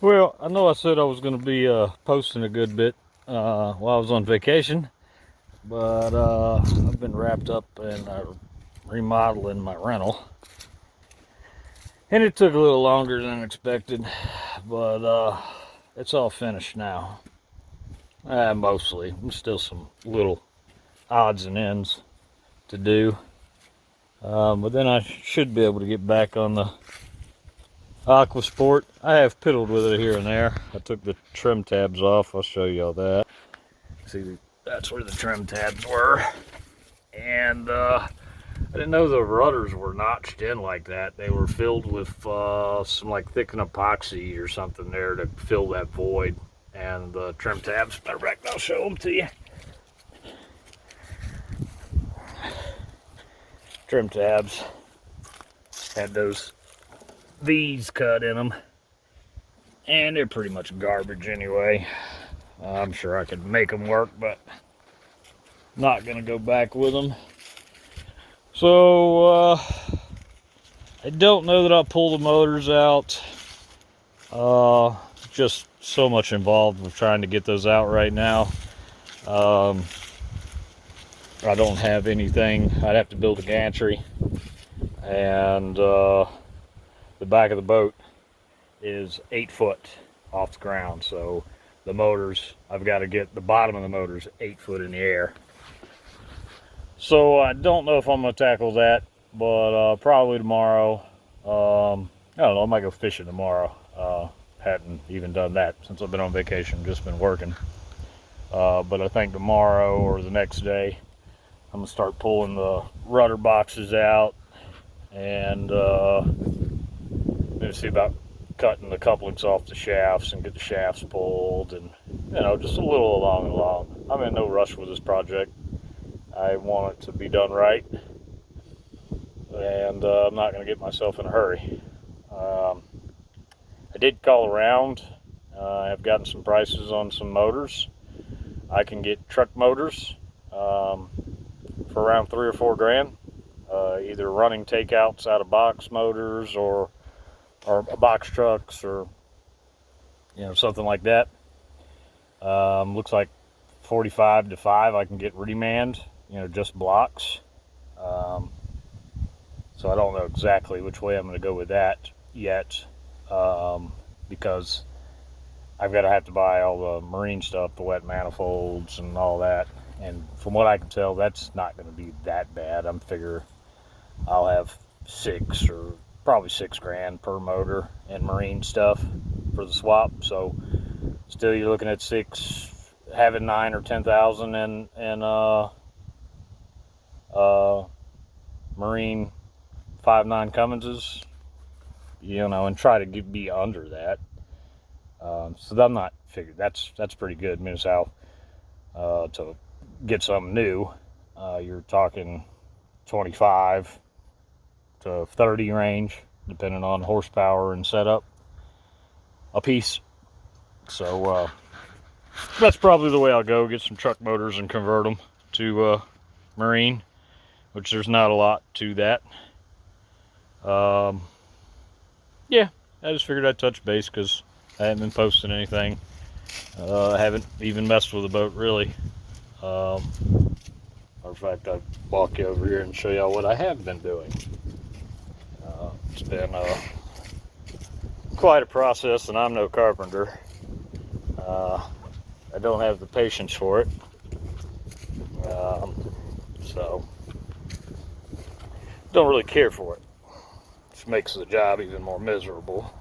Well, I know I said I was going to be posting a good bit while I was on vacation, but I've been wrapped up in remodeling my rental, and it took a little longer than expected, but it's all finished now. Mostly, there's still some little odds and ends to do, but then I should be able to get back on the aquasport. I have piddled with it here and there. I took the trim tabs off. I'll show you all that. See, that's where the trim tabs were. And I didn't know the rudders were notched in like that. They were filled with some like thickened epoxy or something there to fill that void. And the trim tabs, matter of fact, I'll show them to you. Trim tabs had those V's cut in them, and they're pretty much garbage anyway. I'm sure I could make them work, but not gonna go back with them. So I don't know that I'll pull the motors out. Just so much involved with trying to get those out right now. I don't have anything. I'd have to build a gantry, and the back of the boat is 8 foot off the ground, so the motors, I've got to get the bottom of the motors 8 foot in the air. So I don't know if I'm going to tackle that, but probably tomorrow. I don't know, I might go fishing tomorrow. Hadn't even done that since I've been on vacation, just been working. But I think tomorrow or the next day I'm going to start pulling the rudder boxes out, and maybe see about cutting the couplings off the shafts and get the shafts pulled, and just a little along and along. I'm in no rush with this project. I want it to be done right, and I'm not going to get myself in a hurry. I did call around. I've gotten some prices on some motors. I can get truck motors for around 3 or 4 grand, either running takeouts out of box motors or box trucks, or something like that. Looks like 45 to 5 I can get remanned, just blocks. So I don't know exactly which way I'm going to go with that yet, because have to buy all the marine stuff, the wet manifolds and all that. And from what I can tell, that's not going to be that bad. I'm figure I'll have 6 or probably 6 grand per motor and marine stuff for the swap. So still, you're looking at 6, having 9 or 10,000 in marine 5.9 Cumminses, and try to be under that. So I'm not figured that's pretty good. Minnesota to get something new, you're talking 25 to 30 range, depending on horsepower and setup a piece. So that's probably the way I'll go. Get some truck motors and convert them to marine, which there's not a lot to that. Yeah, I just figured I'd touch base because I haven't been posting anything. I haven't even messed with the boat really. Matter of fact, I'll walk you over here and show y'all what I have been doing. It's been quite a process, and I'm no carpenter. I don't have the patience for it. So don't really care for it. Which makes the job even more miserable.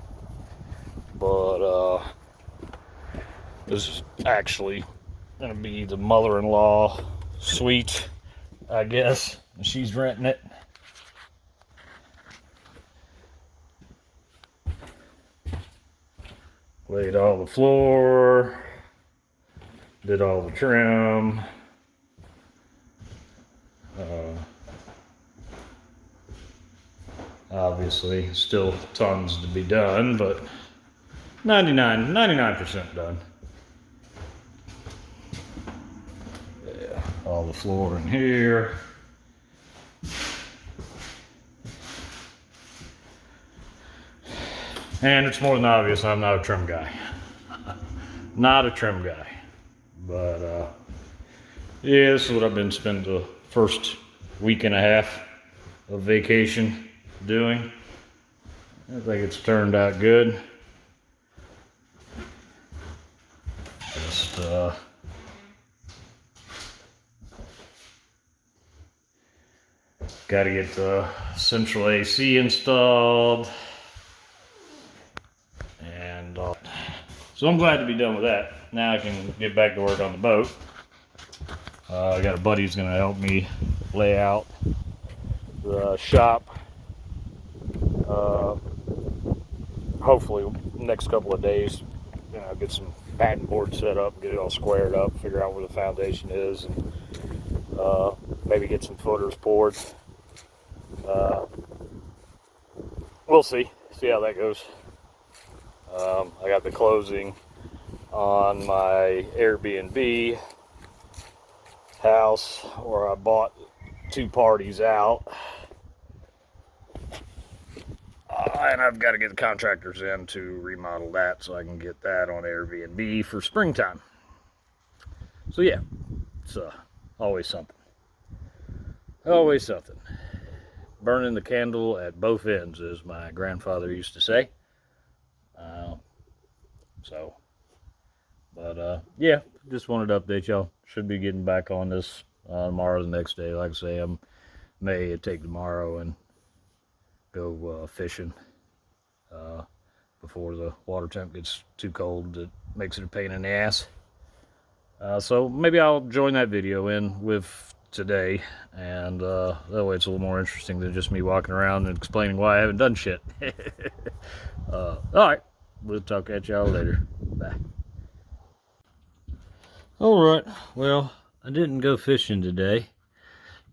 But this is actually gonna be the mother-in-law suite, I guess. She's renting it. Laid all the floor, did all the trim. Obviously, still tons to be done, but 99% done. Yeah, all the floor in here. And it's more than obvious I'm not a trim guy. Not a trim guy. But yeah, this is what I've been spending the first week and a half of vacation doing. I think it's turned out good. Just got to get the central AC installed, and so I'm glad to be done with that. Now I can get back to work on the boat. I got a buddy who's going to help me lay out the shop. Hopefully, next couple of days, you know, get some batting boards set up, get it all squared up, figure out where the foundation is, and maybe get some footers poured. We'll see how that goes. I got the closing on my Airbnb house, where I bought 2 parties out, and I've got to get the contractors in to remodel that so I can get that on Airbnb for springtime. So yeah, it's always something. Always something. Burning the candle at both ends, as my grandfather used to say. Yeah, just wanted to update y'all. Should be getting back on this tomorrow, the next day. Like I say, I may take tomorrow and go fishing before the water temp gets too cold. It makes it a pain in the ass. So maybe I'll join that video in with today, and that way it's a little more interesting than just me walking around and explaining why I haven't done shit. Alright, we'll talk at y'all later. Bye. Alright, well, I didn't go fishing today.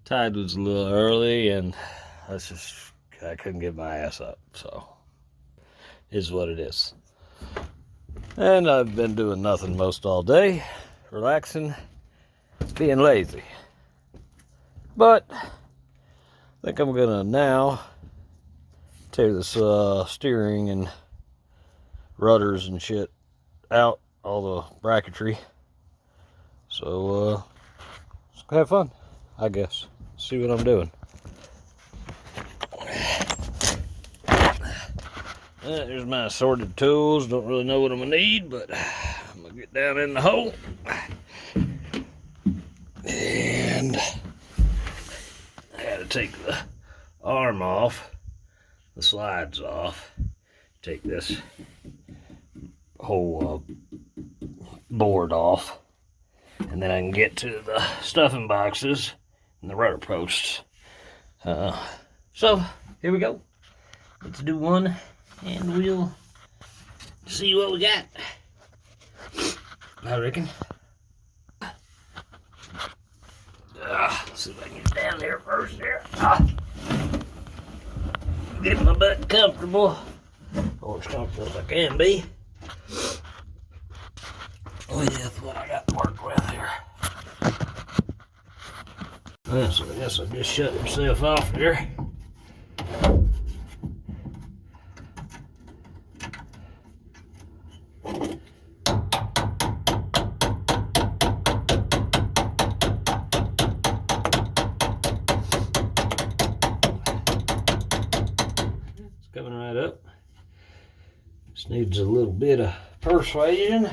Tide was a little early, and I couldn't get my ass up, so is what it is. And I've been doing nothing most all day, relaxing, being lazy. But I think I'm gonna now tear this steering and rudders and shit out, all the bracketry. So let's have fun, I guess. See what I'm doing. There's my assorted tools. Don't really know what I'm gonna need, but I'm gonna get down in the hole. And I gotta take the arm off, the slides off, take this whole board off, and then I can get to the stuffing boxes and the rudder posts. So here we go. Let's do one, and we'll see what we got, I reckon. Let's see if I can get down there first there. Get my butt comfortable, or as comfortable as I can be, with what I got to work with here. So I guess I just shut myself off here. Coming right up. Just needs a little bit of persuasion.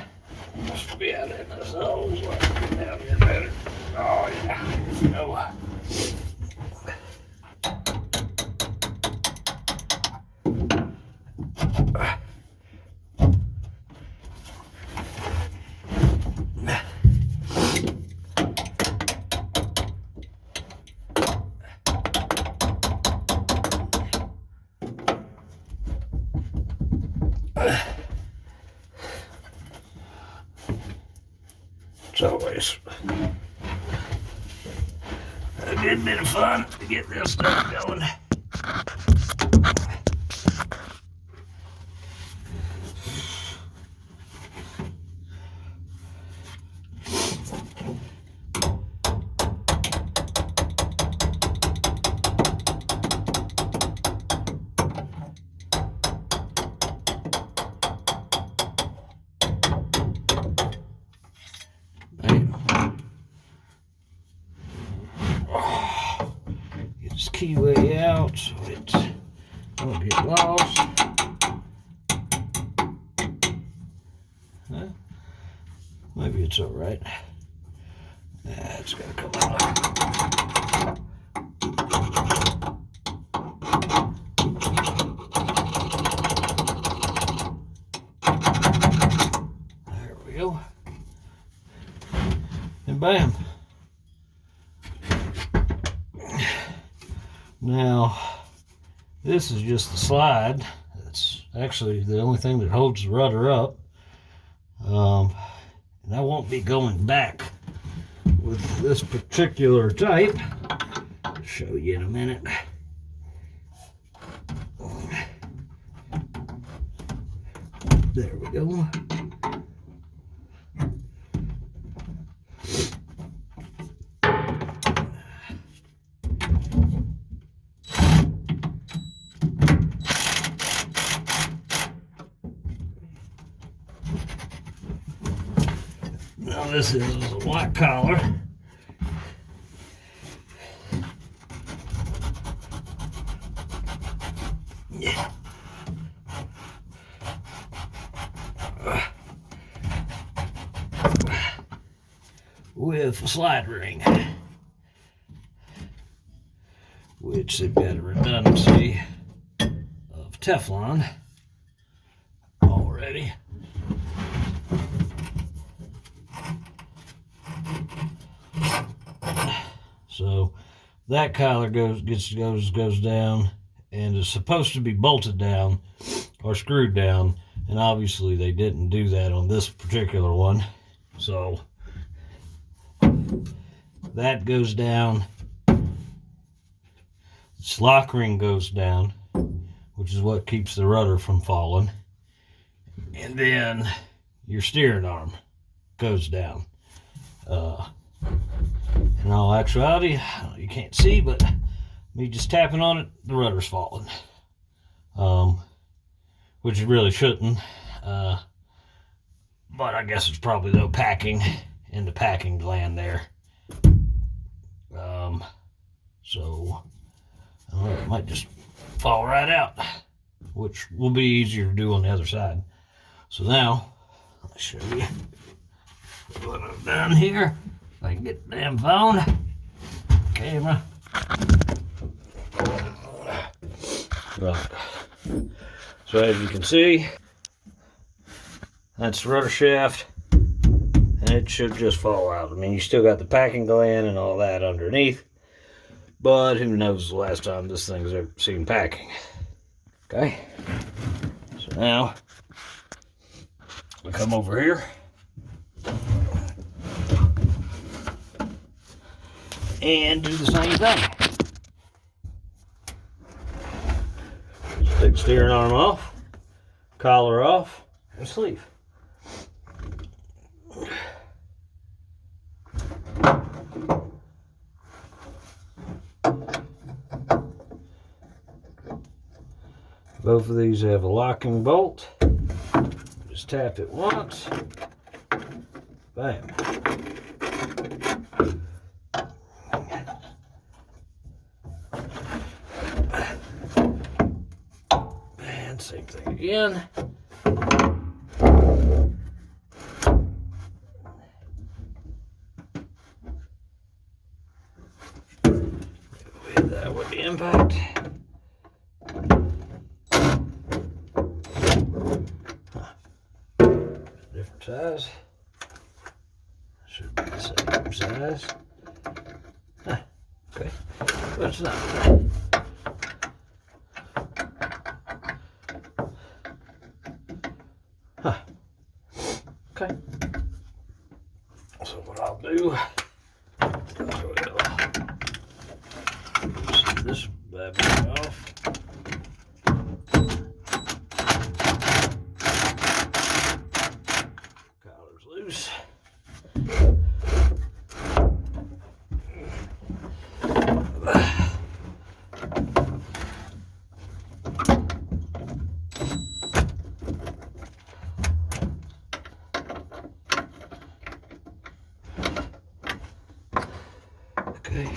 Must be out in those holes. Get down here better. Oh yeah. Here we go. It's always a good bit of fun to get this stuff going. keyway out so it won't get lost. Huh? Maybe it's all right. It's gonna come out. There we go. And bam. Now, this is just the slide. It's actually the only thing that holds the rudder up. And I won't be going back with this particular type. I'll show you in a minute. There we go. Now this is a white collar. Yeah. With a slide ring, which they've got a redundancy of Teflon already. So that collar goes down and is supposed to be bolted down or screwed down, and obviously they didn't do that on this particular one. So that goes down. This lock ring goes down, which is what keeps the rudder from falling. And then your steering arm goes down. In all actuality, you can't see, but me just tapping on it, the rudder's falling. Which it really shouldn't. But I guess it's probably though packing in the packing gland there. So I don't know, it might just fall right out, which will be easier to do on the other side. So now, I'll show you what I've done here. If I can get the damn phone, camera. Right. So as you can see, that's the rudder shaft, and it should just fall out. I mean, you still got the packing gland and all that underneath, but who knows the last time this thing's ever seen packing. Okay, so now we come over here and do the same thing. Just take the steering arm off, collar off, and sleeve. Both of these have a locking bolt. Just tap it once. Bam. And same thing again. Hit that with the impact. Different size. Should be the same size. Okay, but it's not. Okay. So what I'll do, this bad boy off. Collar's loose. Okay.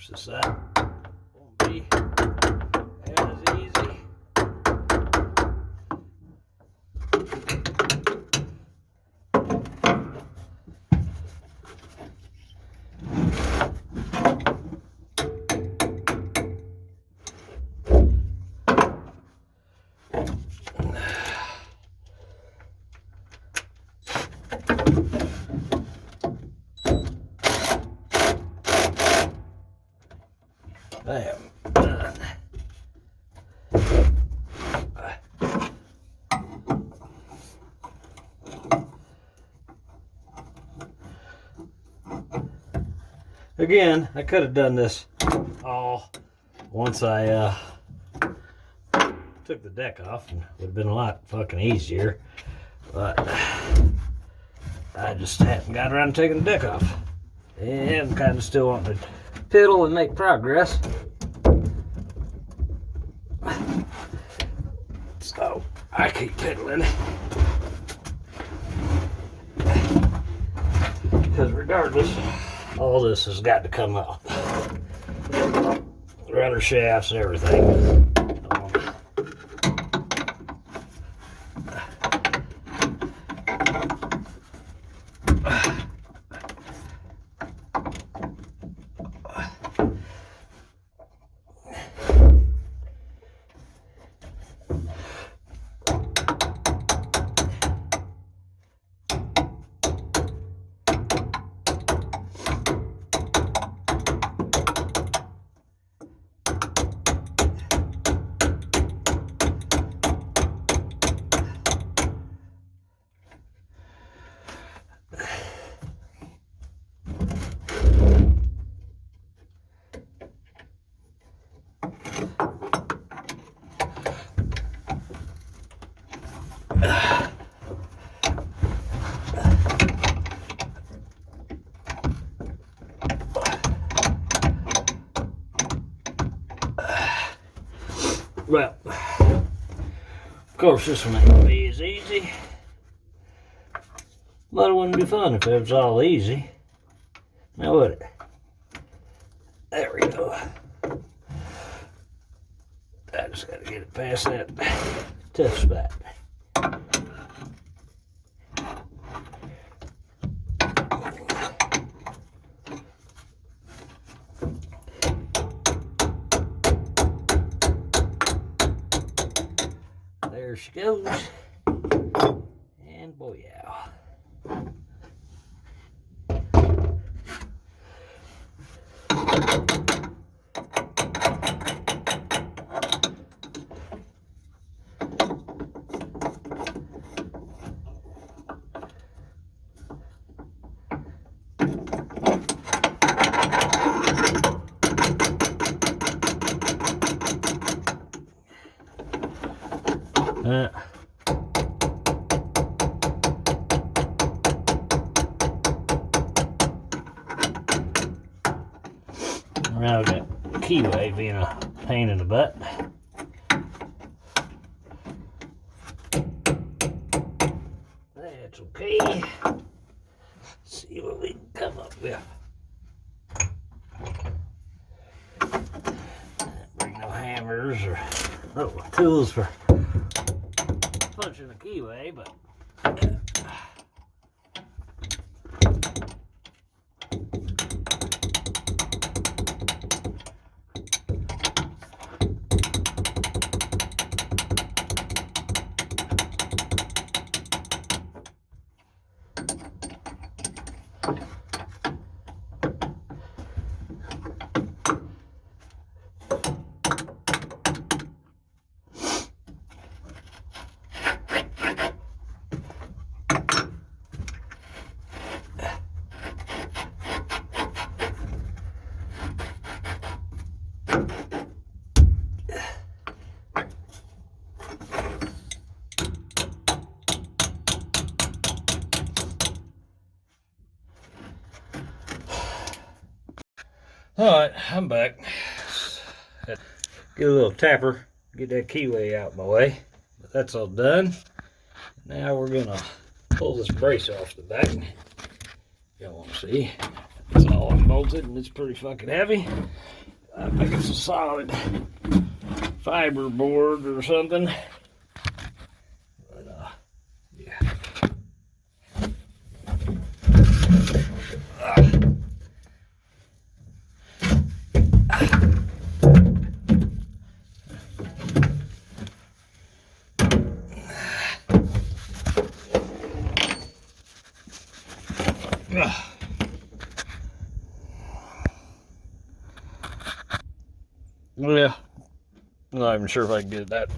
Push this out. Won't be as easy. Bam. Done. Again, I could have done this all once I took the deck off, and it would have been a lot fucking easier, but I just haven't got around to taking the deck off, and I'm kind of still wanting to piddle and make progress. So I keep piddling, because regardless, all this has got to come out. Rudder shafts and everything. Well, of course this one ain't gonna be as easy, but it wouldn't be fun if it was all easy, now would it? There we go. I just gotta get it past that tough spot. There she goes, and boy, yeah. Now I've got keyway being a pain in the butt. That's okay. Let's see what we can come up with. Bring no hammers or tools for punching the keyway, but alright, I'm back. Get a little tapper, get that keyway out my way. But that's all done. Now we're gonna pull this brace off the back. You don't want to see. It's all unbolted and it's pretty fucking heavy. I think it's a solid fiber board or something. But, yeah. Yeah, I'm not even sure if I can get that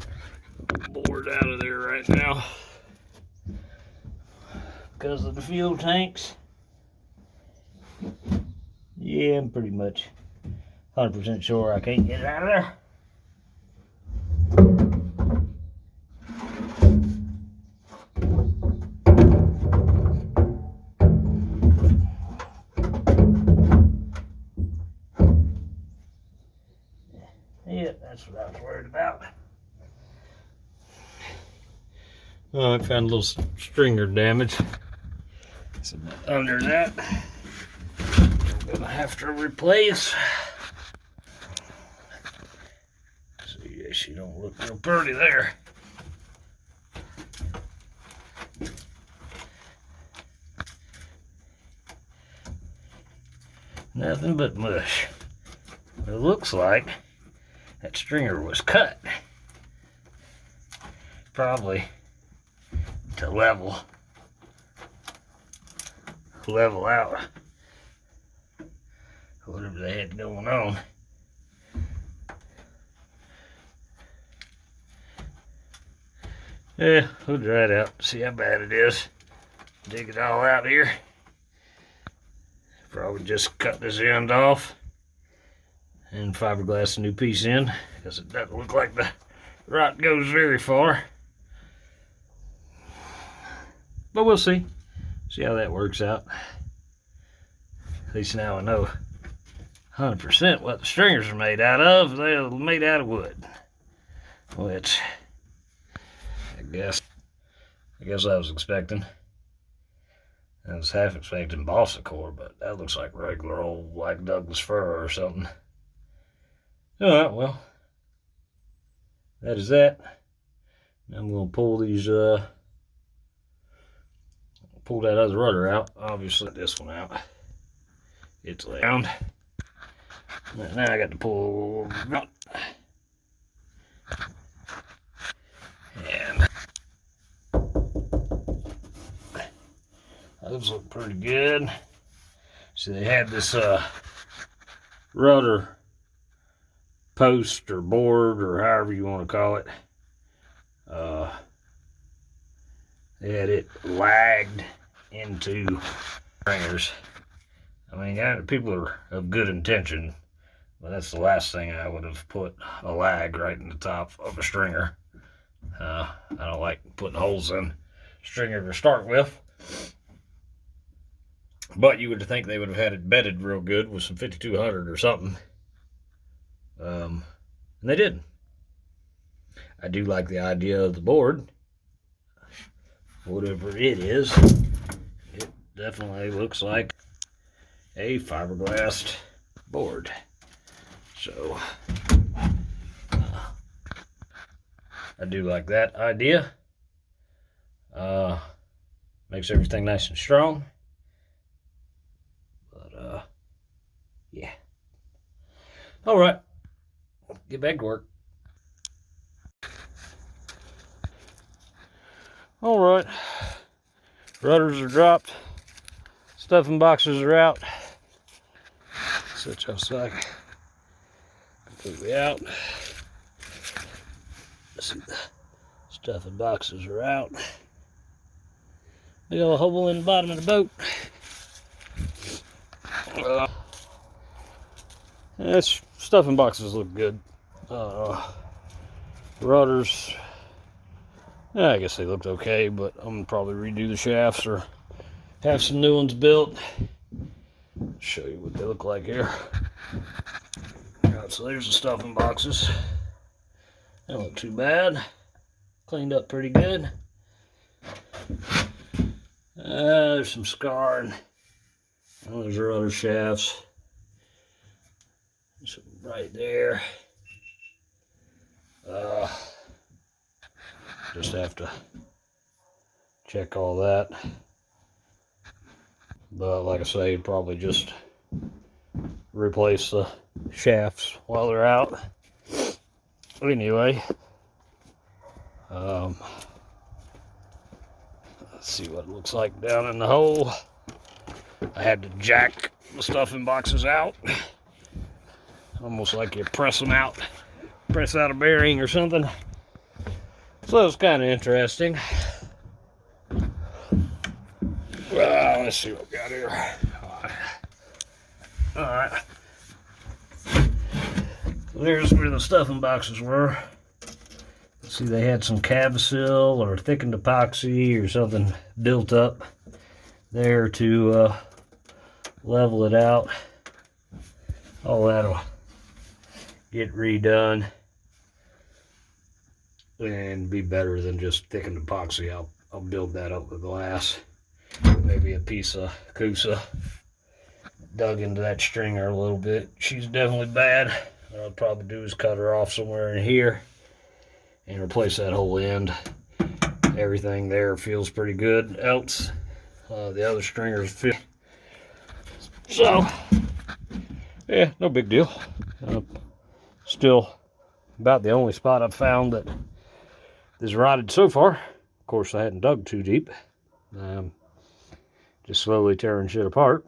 board out of there right now because of the fuel tanks. Yeah, I'm pretty much 100% sure I can't get it out of there. Yeah, that's what I was worried about. Oh, I found a little stringer damage. So under that, I'm gonna have to replace. So yeah, she don't look real pretty there. Nothing but mush. It looks like that stringer was cut. Probably to level out whatever they had going on. Yeah, we'll dry it out, see how bad it is. Dig it all out here. Probably just cut this end off and fiberglass a new piece in, because it doesn't look like the rot goes very far. But we'll see how that works out. At least now I know 100% what the stringers are made out of. They're made out of wood, which I guess I was expecting. I was half expecting balsa core, but that looks like regular old like Douglas fir or something. Alright, well, that is that. Now I'm gonna pull these pull that other rudder out. Obviously this one out. It's round. Now I got to pull out. And those look pretty good. See, they had this rudder post or board or however you want to call it. They had it lagged into stringers. I mean, people are of good intention, but that's the last thing I would have put a lag right in the top of a stringer. I don't like putting holes in stringer to start with. But you would think they would have had it bedded real good with some 5200 or something. And they didn't. I do like the idea of the board. Whatever it is, it definitely looks like a fiberglass board. So, I do like that idea. Makes everything nice and strong. But, yeah. All right. Get back to work. All right. Rudders are dropped. Stuffing boxes are out. Set y'all like completely out. See, the stuffing boxes are out. Big old hole in the bottom of the boat. Stuffing boxes look good. Rudders, yeah, I guess they looked okay, but I'm gonna probably redo the shafts or have some new ones built. Show you what they look like here. Alright, so there's the stuffing boxes. They don't look too bad. Cleaned up pretty good. There's some scarring Well, there's our other shafts. So right there. Just have to check all that. But like I say, probably just replace the shafts while they're out. Anyway, let's see what it looks like down in the hole. I had to jack the stuffing boxes out, almost like you press them out, press out a bearing or something. So it's kind of interesting. Well, let's see what we got here. All right. There's where the stuffing boxes were. See, they had some Cavasil or thickened epoxy or something built up there to level it out. All that'll get redone and be better than just thickened epoxy. I'll build that up with glass. Maybe a piece of Kusa. Dug into that stringer a little bit. She's definitely bad. What I'll probably do is cut her off somewhere in here and replace that whole end. Everything there feels pretty good. Else, the other stringers feel. So, yeah, no big deal. Still about the only spot I've found that is rotted so far. Of course, I hadn't dug too deep. Just slowly tearing shit apart.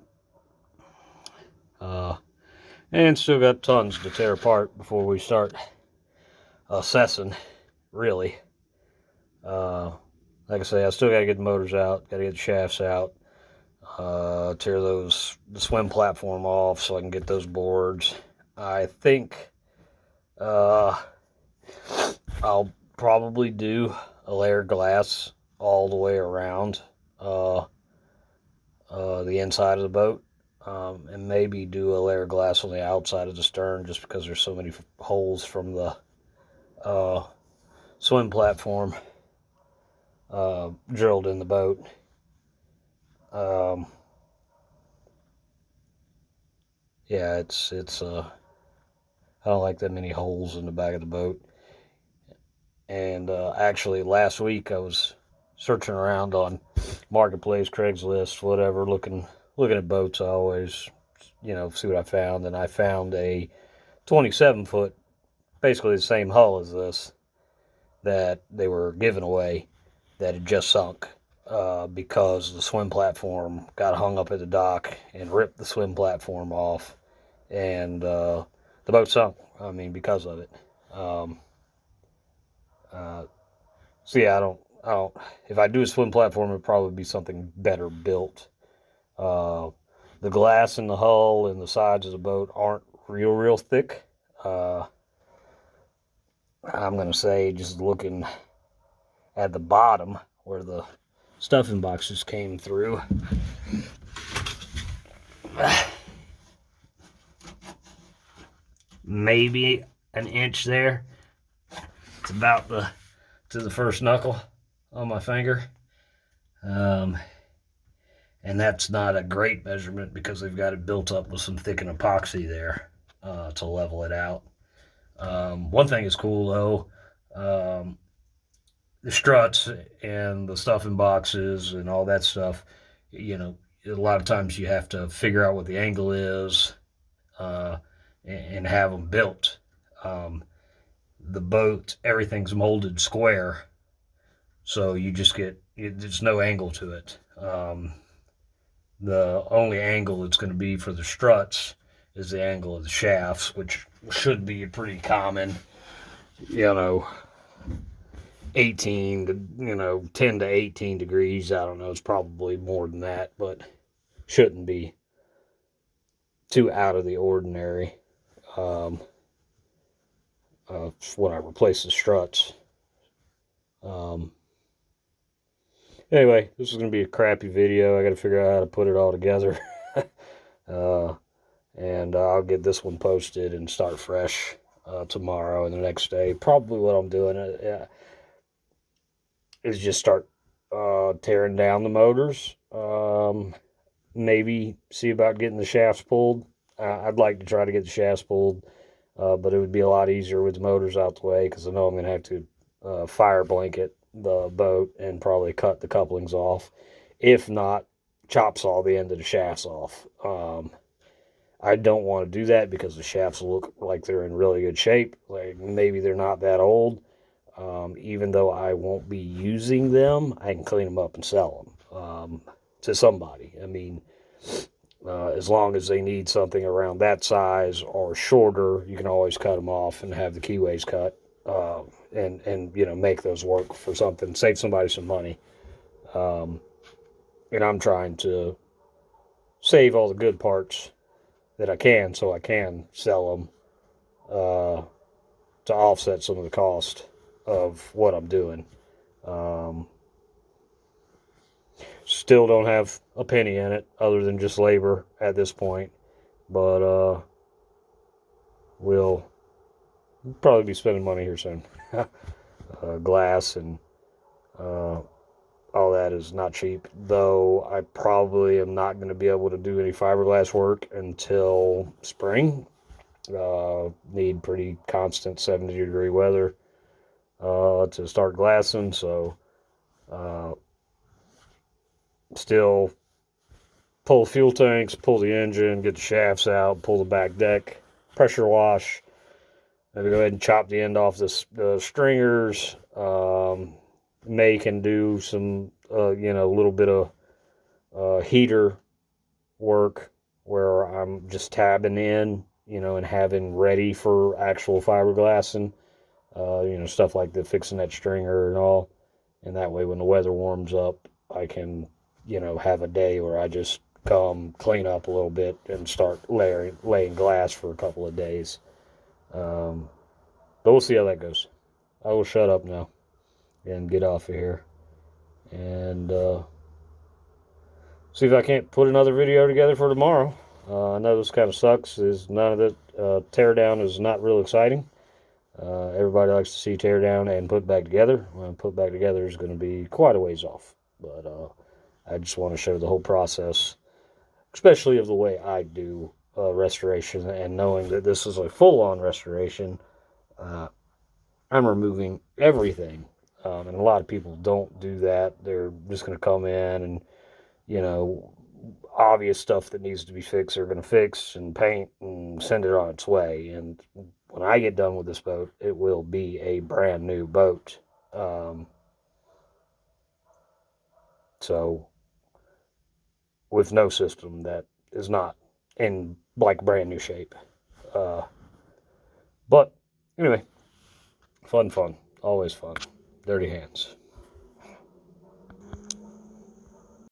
And still got tons to tear apart before we start assessing, really. Like I say, I still got to get the motors out, got to get the shafts out, tear the swim platform off so I can get those boards. I think I'll probably do a layer of glass all the way around the inside of the boat, and maybe do a layer of glass on the outside of the stern just because there's so many holes from the swim platform drilled in the boat. Yeah, it's I don't like that many holes in the back of the boat. And actually last week I was searching around on Marketplace, Craigslist, whatever, looking at boats. I always, see what I found, and I found a 27-foot, basically the same hull as this, that they were giving away, that had just sunk because the swim platform got hung up at the dock and ripped the swim platform off, and the boat sunk. I mean, because of it. So yeah, I don't. If I do a swim platform, it'd probably be something better built. The glass in the hull and the sides of the boat aren't real thick. I'm gonna say, just looking at the bottom where the stuffing boxes came through, maybe an inch there. It's about to the first knuckle on my finger. And that's not a great measurement because they've got it built up with some thickened epoxy there to level it out. One thing is cool though, the struts and the stuffing boxes and all that stuff, a lot of times you have to figure out what the angle is and have them built. The boat, everything's molded square, so you just there's no angle to it. The only angle it's going to be for the struts is the angle of the shafts, which should be pretty common, 18 to, 10 to 18 degrees. I don't know, it's probably more than that, but shouldn't be too out of the ordinary. When I replace the struts. Anyway, this is going to be a crappy video. I got to figure out how to put it all together. And I'll get this one posted and start fresh tomorrow and the next day. Probably what I'm doing is just start tearing down the motors. maybe see about getting the shafts pulled. I'd like to try to get the shafts pulled, but it would be a lot easier with the motors out the way, because I know I'm going to have to fire blanket the boat and probably cut the couplings off. If not, chop saw the end of the shafts off. I don't want to do that because the shafts look like they're in really good shape. Like maybe they're not that old. Even though I won't be using them, I can clean them up and sell them to somebody. I mean, as long as they need something around that size or shorter, you can always cut them off and have the keyways cut, and you know, make those work for something, save somebody some money. And I'm trying to save all the good parts that I can, so I can sell them to offset some of the cost of what I'm doing. Still don't have a penny in it other than just labor at this point, but we'll probably be spending money here soon. Glass and all that is not cheap, though I probably am not going to be able to do any fiberglass work until spring. Need pretty constant 70-degree weather to start glassing, so still pull fuel tanks, pull the engine, get the shafts out, pull the back deck, pressure wash. Maybe go ahead and chop the end off the stringers. May can do some, you know, a little bit of heater work where I'm just tabbing in, you know, and having ready for actual fiberglassing, you know, stuff like the fixing that stringer and all. And that way, when the weather warms up, I can, you know, have a day where I just come clean up a little bit and start laying glass for a couple of days. But we'll see how that goes. I will shut up now and get off of here and see if I can't put another video together for tomorrow. I know this kind of sucks. Is none of it teardown is not real exciting. Everybody likes to see teardown and put back together. Well, put back together is going to be quite a ways off, but I just want to show the whole process, especially of the way I do restoration, and knowing that this is a full-on restoration. I'm removing everything, and a lot of people don't do that. They're just going to come in and, you know, obvious stuff that needs to be fixed they're going to fix and paint and send it on its way. And when I get done with this boat, it will be a brand new boat. So with no system that is not in like brand new shape. But anyway, fun, always fun. Dirty hands.